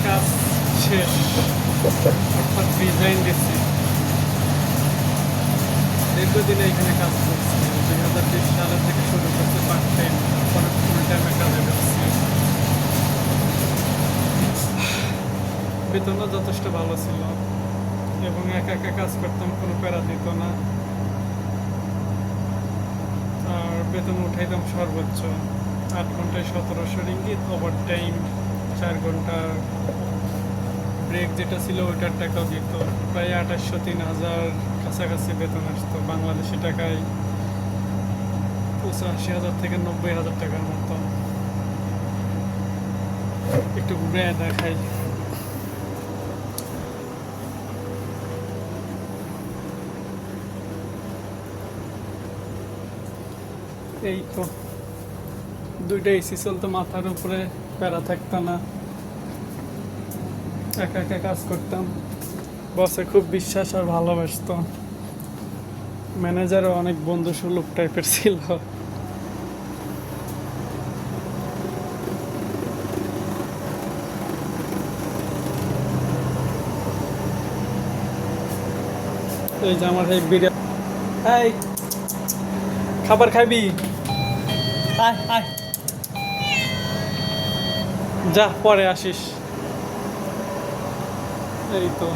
কাজ শেষ, অর্থাৎ ডিজাইন দিচ্ছি। দীর্ঘদিনে এখানে কাজ করছি, 2020 সালের থেকে শুরু করতে পার্ট টাইম, পরে ফুল টাইমে কাজে ঢুকছি। বেতনও যথেষ্ট ভালো ছিল এবং একা একা কাজ করতাম, কোনো প্যারা দিত না। আর বেতন উঠাইতাম সর্বোচ্চ 8 ঘন্টায় 1700 রিঙ্গিত, ওভার টাইম 4 ঘন্টা, ব্রেক যেটা ছিল ওইটার টাকাও দিত। প্রায় 2800-3000 কাছাকাছি বেতন আসতো, বাংলাদেশি টাকায় 85,000 থেকে 90,000 টাকার মতো। একটু ঘুরে দেখাই। এই তো 2টা এসি চলতো মাথার উপরে, প্যারা থাকতো না, একা একা কাজ করতাম। বসে খুব বিশ্বাস আর ভালোবাসতো। ম্যানেজারও অনেক বন্ধুসুলভ টাইপের ছিল। এই যে আমার এই বিরিয়ানি, এই খাবার খাবি? আয় আয়, যা পরে আসিস। এই তো